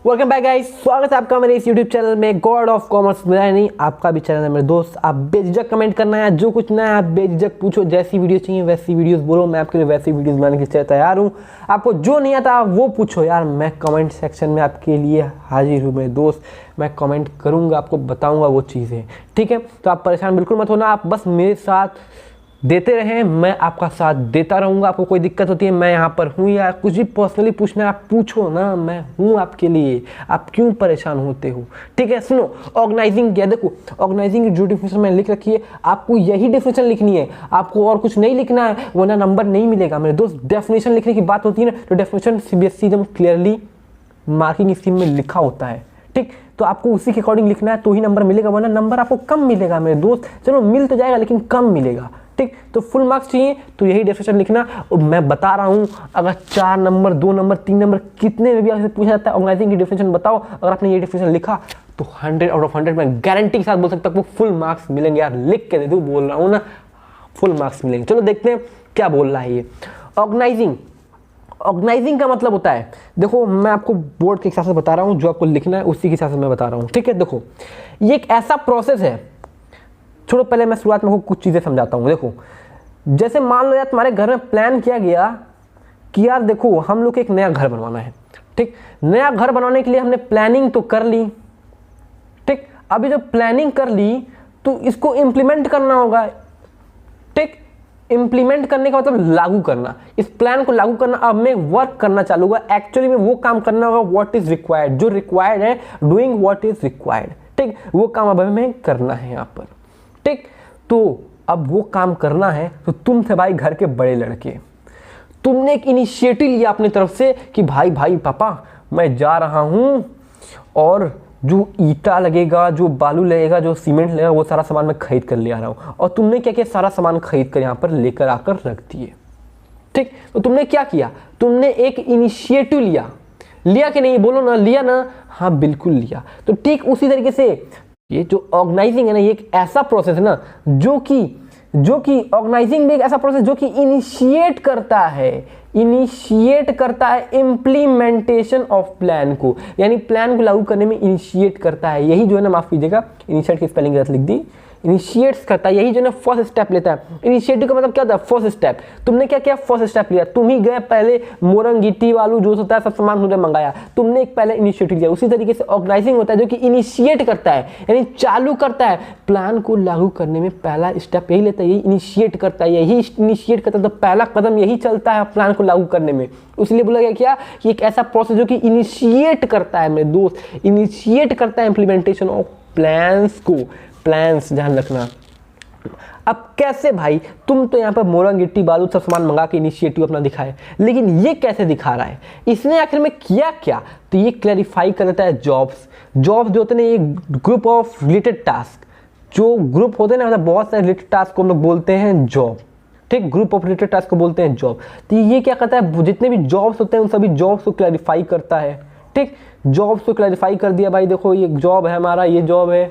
Welcome back guys, स्वागत है आपका मेरे इस यूट्यूब चैनल में गॉड ऑफ कॉमर्स। मेरा नहीं, आपका भी चैनल है मेरे दोस्त। आप बेझिझक कमेंट करना है, जो कुछ ना है आप बेझिझक पूछो। जैसी वीडियो चाहिए वैसी वीडियोस बोलो, मैं आपके लिए वैसी वीडियोस बनाने के लिए तैयार हूँ। आपको जो नहीं आता वो पूछो यार, मैं कमेंट सेक्शन में आपके लिए हाजिर हूँ मेरे दोस्त। मैं कमेंट करूँगा, आपको बताऊँगा वो चीज़ें, ठीक है। तो आप परेशान बिल्कुल मत होना, आप बस मेरे साथ देते रहें, मैं आपका साथ देता रहूँगा। आपको कोई दिक्कत होती है मैं यहाँ पर हूँ, या कुछ भी पर्सनली पूछना है आप पूछो ना, मैं हूँ आपके लिए। आप क्यों परेशान होते हो, ठीक है। सुनो, ऑर्गेनाइजिंग क्या, देखो ऑर्गेनाइजिंग की जो डिफिनेशन मैंने लिख रखी है आपको यही डिफिनेशन लिखनी है, आपको और कुछ नहीं लिखना है, वरना नंबर नहीं मिलेगा मेरे दोस्त। डेफिनेशन लिखने की बात होती है ना, तो डेफिनेशन सीबीएसई एकदम क्लियरली मार्किंग स्कीम में लिखा होता है, ठीक। तो आपको उसी के अकॉर्डिंग लिखना है तो ही नंबर मिलेगा, वरना नंबर आपको कम मिलेगा मेरे दोस्त। चलो मिल तो जाएगा लेकिन कम मिलेगा, ठीक। तो फुल मार्क्स चाहिए तो यही डेफिनेशन लिखना। और मैं बता रहा हूँ, अगर 4 नंबर 2 नंबर 3 नंबर कितने में भी आपसे पूछा जाता है ऑर्गेनाइजिंग की डेफिनेशन बताओ, अगर आपने ये डेफिनेशन लिखा तो 100 आउट ऑफ 100 मैं गारंटी के साथ बोल सकता हूँ आपको फुल मार्क्स मिलेंगे यार। लिख के दे दूँ, बोल रहा हूँ ना, फुल मार्क्स मिलेंगे। चलो देखते हैं क्या बोल रहा है ये ऑर्गेनाइजिंग। ऑर्गेनाइजिंग का मतलब होता है, देखो मैं आपको बोर्ड के हिसाब से बता रहा हूँ, जो आपको लिखना है उसी के हिसाब से मैं बता रहा हूँ, ठीक है। देखो ये एक ऐसा प्रोसेस है, छोड़ो पहले मैं शुरुआत में आपको कुछ चीज़ें समझाता हूँ। देखो जैसे मान लो यार तुम्हारे घर में प्लान किया गया कि यार देखो हम लोग एक नया घर बनवाना है, ठीक। नया घर बनवाने के लिए हमने प्लानिंग तो कर ली, ठीक। अभी जब प्लानिंग कर ली तो इसको इम्प्लीमेंट करना होगा, ठीक। इम्प्लीमेंट करने का मतलब लागू करना, इस प्लान को लागू करना। अब मैं वर्क करना चालू हुआ, एक्चुअली में वो काम करना होगा व्हाट इज रिक्वायर्ड, जो रिक्वायर्ड है, डूइंग व्हाट इज रिक्वायर्ड, ठीक। वो काम अब हमें करना है यहाँ पर, ठीक। तो अब वो काम करना है तो तुम थे भाई घर के बड़े लड़के, तुमने एक इनिशिएटिव लिया अपनी तरफ से कि भाई भाई पापा मैं जा रहा हूँ और जो ईटा लगेगा, जो बालू लगेगा, जो सीमेंट लगेगा, वो सारा सामान मैं खरीद कर ले आ रहा हूँ। और तुमने क्या किया, सारा सामान खरीद कर यहाँ पर लेकर आकर रख दिए, ठीक। तो तुमने क्या किया, तुमने एक इनिशिएटिव लिया। लिया कि नहीं, बोलो ना, लिया ना, हाँ बिल्कुल लिया। तो ठीक उसी तरीके से ये जो ऑर्गेनाइजिंग है ना, ये एक ऐसा प्रोसेस है ना जो कि ऑर्गेनाइजिंग भी एक ऐसा प्रोसेस जो कि इनिशिएट करता है इम्प्लीमेंटेशन ऑफ प्लान को, यानी प्लान को लागू करने में इनिशिएट करता है। यही जो है ना, माफ कीजिएगा इनिशिएट की स्पेलिंग गलत लिख दी, इनिशिएट्स करता है, यही जो है ना फर्स्ट स्टेप लेता है। इनिशिएटिव का मतलब क्या होता है, फर्स्ट स्टेप। तुमने क्या किया, फर्स्ट स्टेप लिया, तुम ही गए पहले मोरंग गिट्टी वालू जो होता है सब सामान तुमने मंगाया, तुमने एक पहले इनिशिएटिव लिया। उसी तरीके से ऑर्गेनाइजिंग होता है जो कि इनिशिएट करता है, यानी चालू करता है प्लान को लागू करने में पहला स्टेप यही लेता है, यही इनिशिएट करता है, यही इनिशिएट करता है। तो पहला कदम यही चलता है प्लान को लागू करने में। इसलिए बोला गया क्या कि एक ऐसा प्रोसेस जो कि इनिशिएट करता है मेरे दोस्त, इनिशिएट करता है इंप्लीमेंटेशन ऑफ प्लान्स को। प्लान्स ध्यान रखना। अब कैसे भाई, तुम तो यहाँ पर मोरंग गिट्टी बालू सब सामान मंगा के इनिशिएटिव अपना दिखाए, लेकिन ये कैसे दिखा रहा है, इसने आखिर में किया क्या। तो ये क्लैरिफाई कर देता है जॉब्स जो होते हैं, ये ग्रुप ऑफ रिलेटेड टास्क, जो ग्रुप होते हैं ना, मतलब बहुत सारे रिलेटेड टास्क को हम लोग बोलते हैं जॉब, ठीक। ग्रुप ऑफ रिलेटेड टास्क को बोलते हैं जॉब। तो ये क्या करता है, जितने भी जॉब्स होते हैं उन सभी जॉब्स को क्लैरिफाई करता है, ठीक। जॉब्स को क्लैरिफाई कर दिया, भाई देखो ये जॉब है हमारा, ये जॉब है,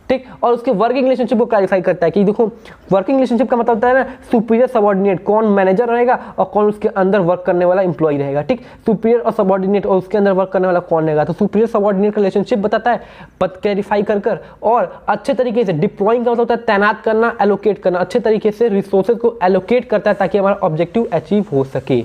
ठीक। और उसके वर्किंग रिलेशनशिप को क्लैरिफाई करता है कि देखो वर्किंग रिलेशनशिप का मतलब होता है ना सुपीरियर सबऑर्डिनेट, कौन मैनेजर रहेगा और कौन उसके अंदर वर्क करने वाला एम्प्लॉय रहेगा, ठीक। सुपीरियर और सबऑर्डिनेट, और उसके अंदर वर्क करने वाला कौन रहेगा। तो सुपीरियर सबऑर्डिनेट का रिलेशनशिप बताता है क्लैरिफाई कर। और अच्छे तरीके से डिप्लॉइंग का मतलब होता है तैनात करना, एलोकेट करना, अच्छे तरीके से रिसोर्सेज को एलोकेट करता है ताकि हमारा ऑब्जेक्टिव अचीव हो सके।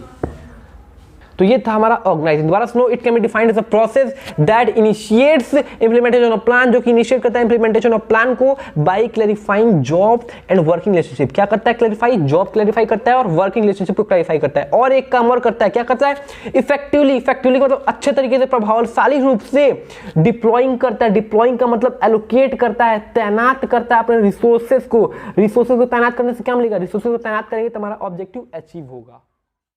तो ये था हमारा ऑर्गेनाइजिंग। दोबारा सुनो, it can be defined as a process that initiates implementation of plan, जो कि इनिशिएट करता है इंप्लीमेंटेशन ऑफ प्लान को by clarifying job and working relationship. क्या करता है, क्लैरिफाई, जॉब क्लैरिफाई करता है और वर्किंग रिलेशनशिप को क्लैरिफाई करता है। और एक काम और करता है, क्या करता है, इफेक्टिवली का मतलब अच्छे तरीके से, प्रभावशाली रूप से डिप्लॉइंग करता है। डिप्लॉइंग का मतलब एलोकेट करता है, तैनात करता है अपने रिसोर्सेज को। रिसोर्सेज को तैनात करने से क्या मिलेगा, रिसोर्सेज को तैनात करेंगे तो हमारा ऑब्जेक्टिव अचीव होगा।